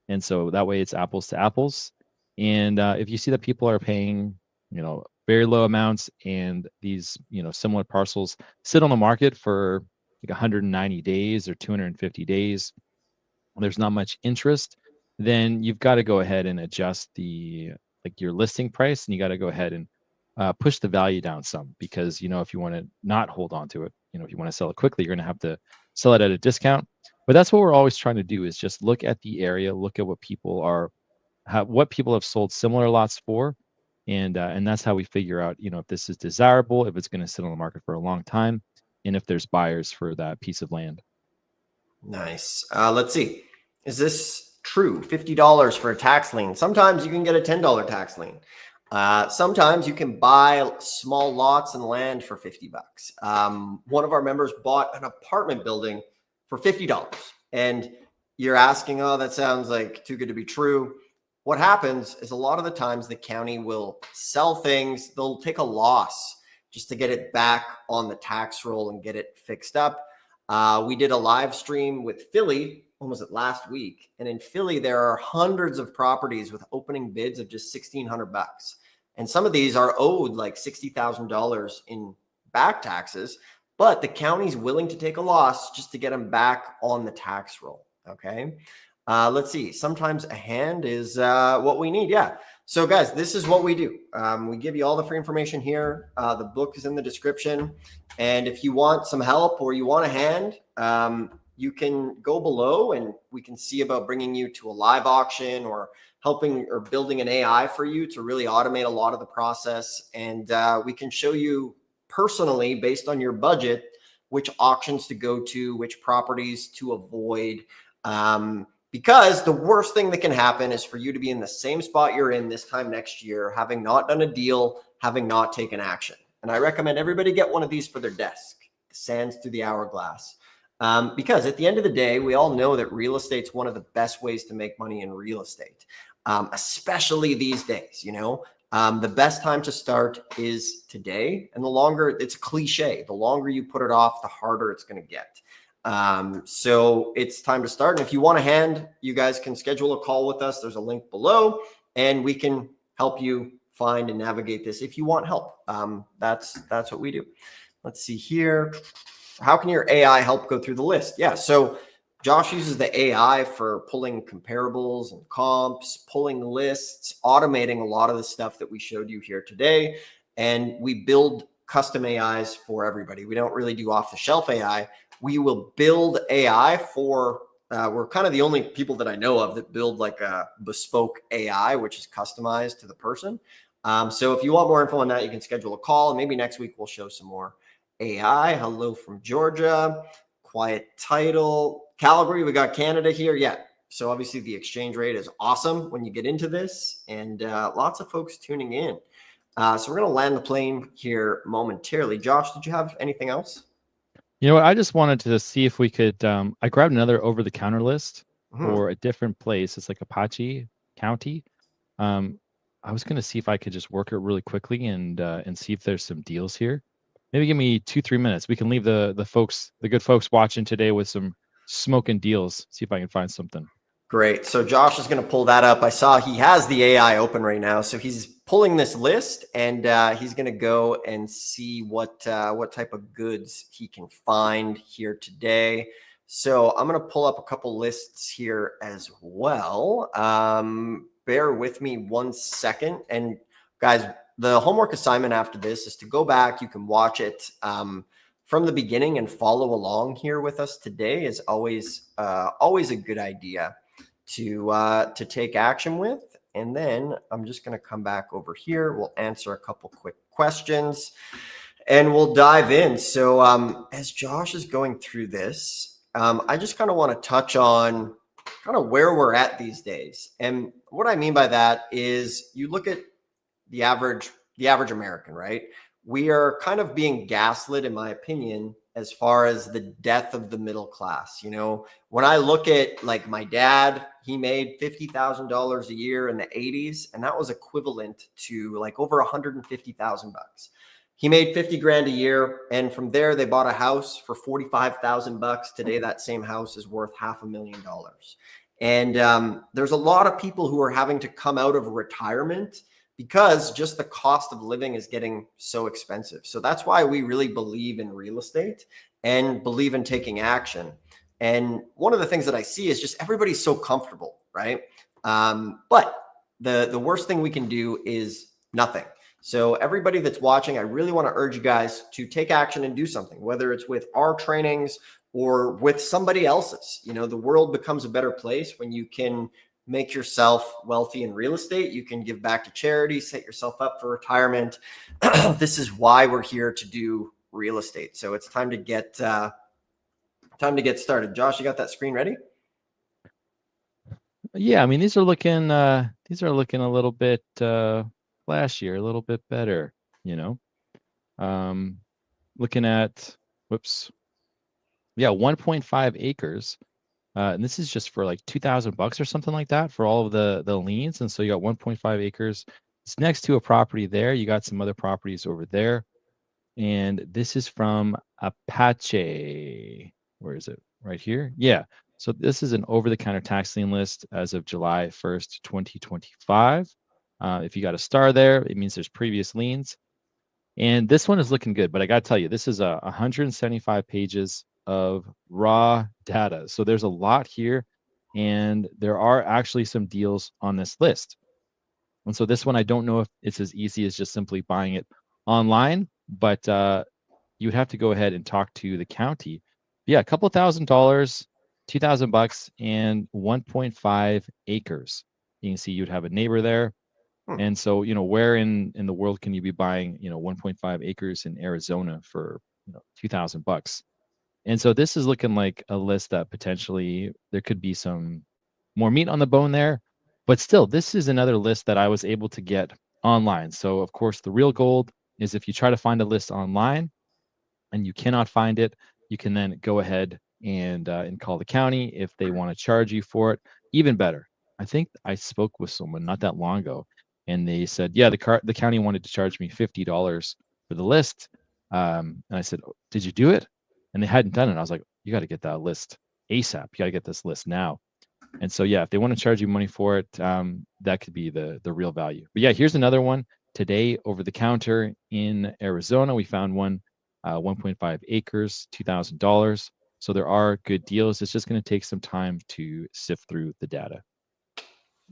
And so that way it's apples to apples. And if you see that people are paying, very low amounts and these, similar parcels sit on the market for like 190 days or 250 days, there's not much interest, then you've got to go ahead and adjust your listing price, and you got to go ahead and push the value down some, because if you want to not hold on to it, if you want to sell it quickly, you're going to have to sell it at a discount. But that's what we're always trying to do, is just look at the area, look at what people have sold similar lots for, and that's how we figure out if this is desirable, if it's going to sit on the market for a long time, and if there's buyers for that piece of land. Nice. Let's see. Is this true? $50 for a tax lien. Sometimes you can get a $10 tax lien. Sometimes you can buy small lots and land for $50. One of our members bought an apartment building for $50. And you're asking, oh, that sounds like too good to be true. What happens is a lot of the times the county will sell things. They'll take a loss just to get it back on the tax roll and get it fixed up. We did a live stream with Philly, when was it, last week? And in Philly, there are hundreds of properties with opening bids of just $1,600. And some of these are owed like $60,000 in back taxes, but the county's willing to take a loss just to get them back on the tax roll. Okay. Let's see. Sometimes a hand is what we need. Yeah. So guys, this is what we do. We give you all the free information here. The book is in the description. And if you want some help or you want a hand, you can go below and we can see about bringing you to a live auction or helping or building an AI for you to really automate a lot of the process. And we can show you personally, based on your budget, which auctions to go to, which properties to avoid. Because the worst thing that can happen is for you to be in the same spot you're in this time next year, having not done a deal, having not taken action. And I recommend everybody get one of these for their desk, the sands through the hourglass. Because at the end of the day, we all know that real estate's one of the best ways to make money in real estate, especially these days. The best time to start is today. And the longer, it's a cliche, the longer you put it off, the harder it's going to get. So it's time to start. And if you want a hand, you guys can schedule a call with us. There's a link below and we can help you find and navigate this if you want help. That's what we do. Let's see here. How can your AI help go through the list? Yeah. So Josh uses the AI for pulling comparables and comps, pulling lists, automating a lot of the stuff that we showed you here today. And we build custom AIs for everybody. We don't really do off the shelf AI. We will build AI for, we're kind of the only people that I know of that build like a bespoke AI, which is customized to the person. So if you want more info on that, you can schedule a call and maybe next week we'll show some more AI. Hello from Georgia, quiet title, Calgary. We got Canada here. Yeah. So obviously the exchange rate is awesome when you get into this and lots of folks tuning in. So we're going to land the plane here momentarily. Josh, did you have anything else? I just wanted to see if we could, I grabbed another over-the-counter list for a different place. It's like Apache County. I was going to see if I could just work it really quickly and see if there's some deals here. Maybe give me 2-3 minutes. We can leave the good folks watching today with some smoking deals. See if I can find something. Great. So Josh is going to pull that up. I saw he has the AI open right now. So he's pulling this list and he's going to go and see what type of goods he can find here today. So I'm going to pull up a couple lists here as well. Bear with me 1 second. And guys, the homework assignment after this is to go back. You can watch it from the beginning and follow along here with us today is always a good idea to take action with. And then I'm just going to come back over here. We'll answer a couple quick questions and we'll dive in. So as Josh is going through this, I just kind of want to touch on kind of where we're at these days. And what I mean by that is you look at the average American, right? We are kind of being gaslit, in my opinion, as far as the death of the middle class. When I look at like my dad, he made $50,000 a year in the 80s, and that was equivalent to like over $150,000. He made 50 grand a year, and from there they bought a house for $45,000. Today, that same house is worth $500,000. And there's a lot of people who are having to come out of retirement because just the cost of living is getting so expensive. So that's why we really believe in real estate and believe in taking action. And one of the things that I see is just everybody's so comfortable, right? But the worst thing we can do is nothing. So everybody that's watching, I really want to urge you guys to take action and do something, whether it's with our trainings or with somebody else's. You know, the world becomes a better place when you can make yourself wealthy in real estate. You can give back to charity, set yourself up for retirement. This is why we're here to do real estate. So it's time to get started. Josh, you got that screen ready? Yeah, I mean, these are looking a little bit flashier, a little bit better, you know. Looking at, whoops. Yeah, 1.5 acres. And this is just for like $2,000 or something like that for all of the liens. And so you got 1.5 acres. It's next to a property there. You got some other properties over there. And this is from Apache. Where is it? Right here. Yeah. So this is an over-the-counter tax lien list as of July 1st, 2025. If you got a star there, it means there's previous liens. And this one is looking good, but I got to tell you, this is 175 pages of raw data. So there's a lot here, and there are actually some deals on this list. And so this one, I don't know if it's as easy as just simply buying it online, but you would have to go ahead and talk to the county. Yeah, a couple $1,000s, $2,000, and 1.5 acres. You can see you'd have a neighbor there. And so, you know, where in the world can you be buying, you know, 1.5 acres in Arizona for, you know, $2,000? And so this is looking like a list that potentially there could be some more meat on the bone there. But still, this is another list that I was able to get online. So of course, the real gold is if you try to find a list online and you cannot find it, you can then go ahead and call the county if they want to charge you for it. Even better, I think I spoke with someone not that long ago, and they said, yeah, the county wanted to charge me $50 for the list. And I said, "Oh, did you do it?" And they hadn't done it. I was like, you got to get that list ASAP. You got to get this list now. And so, yeah, if they want to charge you money for it, that could be the real value. But yeah, here's another one today over the counter in Arizona. We found one, 1.5 acres, $2,000. So there are good deals. It's just going to take some time to sift through the data.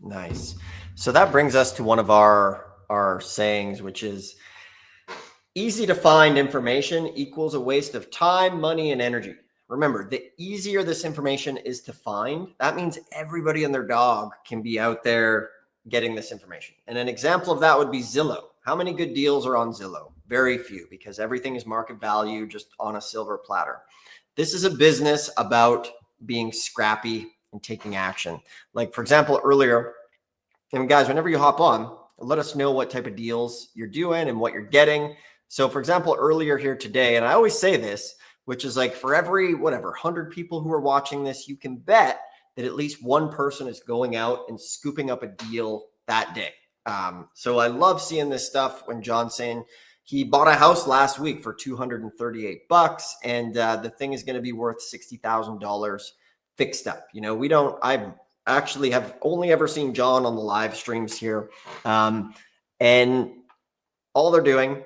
Nice. So that brings us to one of our sayings, which is easy to find information equals a waste of time, money, and energy. Remember, the easier this information is to find, that means everybody and their dog can be out there getting this information. And an example of that would be Zillow. How many good deals are on Zillow? Very few, because everything is market value just on a silver platter. This is a business about being scrappy and taking action. Like, for example, earlier, and guys, whenever you hop on, let us know what type of deals you're doing and what you're getting. So for example, earlier here today, and I always say this, which is like for every, 100 people who are watching this, you can bet that at least one person is going out and scooping up a deal that day. So I love seeing this stuff when John's saying he bought a house last week for $238 and the thing is going to be worth $60,000 fixed up. You know, I actually have only ever seen John on the live streams here. And all they're doing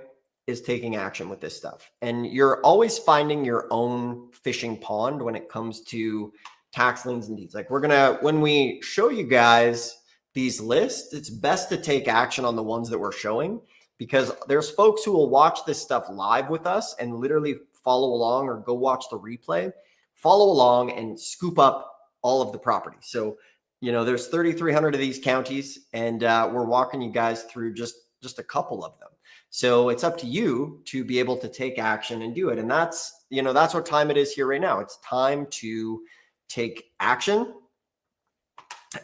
is taking action with this stuff. And you're always finding your own fishing pond when it comes to tax liens and deeds. Like when we show you guys these lists, it's best to take action on the ones that we're showing, because there's folks who will watch this stuff live with us and literally follow along or go watch the replay, follow along and scoop up all of the property. So, you know, there's 3,300 of these counties, and we're walking you guys through just a couple of them. So it's up to you to be able to take action and do it. And that's, you know, that's what time it is here right now. It's time to take action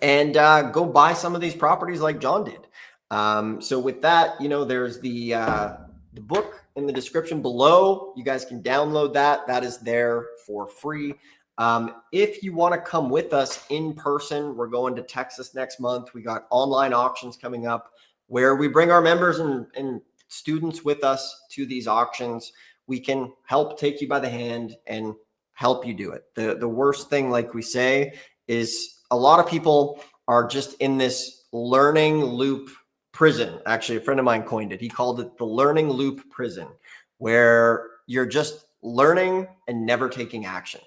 and go buy some of these properties like John did. So with that, you know, there's the book in the description below. You guys can download that. That is there for free. If you want to come with us in person, we're going to Texas next month. We got online auctions coming up where we bring our members and students with us to these auctions. We can help take you by the hand and help you do it. The worst thing, like we say, is a lot of people are just in this learning loop prison. Actually, a friend of mine coined it. He called it the learning loop prison, where you're just learning and never taking action.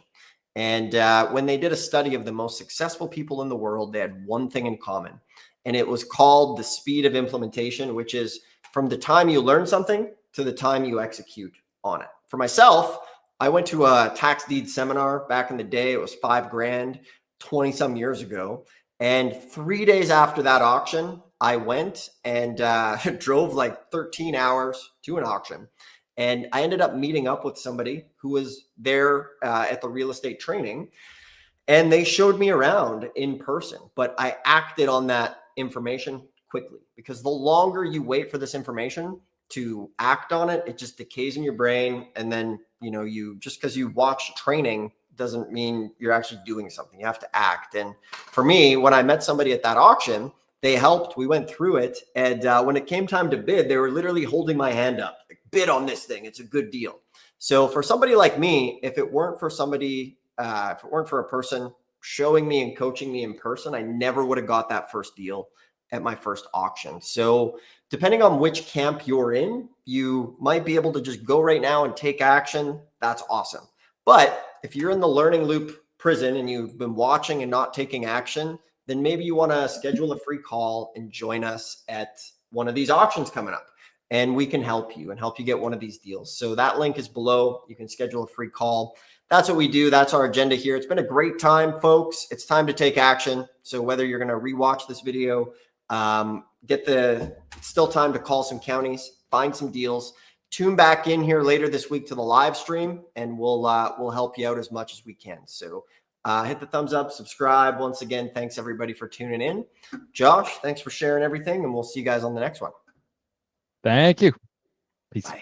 And when they did a study of the most successful people in the world, they had one thing in common. And it was called the speed of implementation, which is from the time you learn something to the time you execute on it. For myself, I went to a tax deed seminar back in the day. It was $5,000, 20 some years ago. And 3 days after that auction, I went and drove like 13 hours to an auction. And I ended up meeting up with somebody who was there at the real estate training, and they showed me around in person. But I acted on that information quickly, because the longer you wait for this information to act on it, it just decays in your brain. And then, you just because you watch training doesn't mean you're actually doing something. You have to act. And for me, when I met somebody at that auction, they helped. We went through it. And when it came time to bid, they were literally holding my hand up, like, bid on this thing. It's a good deal. So for somebody like me, if it weren't for a person showing me and coaching me in person, I never would have got that first deal at my first auction. So depending on which camp you're in, you might be able to just go right now and take action. That's awesome. But if you're in the learning loop prison and you've been watching and not taking action, then maybe you want to schedule a free call and join us at one of these auctions coming up, and we can help you get one of these deals. So that link is below. You can schedule a free call. That's what we do. That's our agenda here. It's been a great time, folks. It's time to take action. So whether you're going to rewatch this video, it's still time to call some counties, find some deals, tune back in here later this week to the live stream, and we'll help you out as much as we can. So hit the thumbs up, subscribe. Once again, thanks everybody for tuning in. Josh, thanks for sharing everything, and we'll see you guys on the next one. Thank you. Peace. Bye.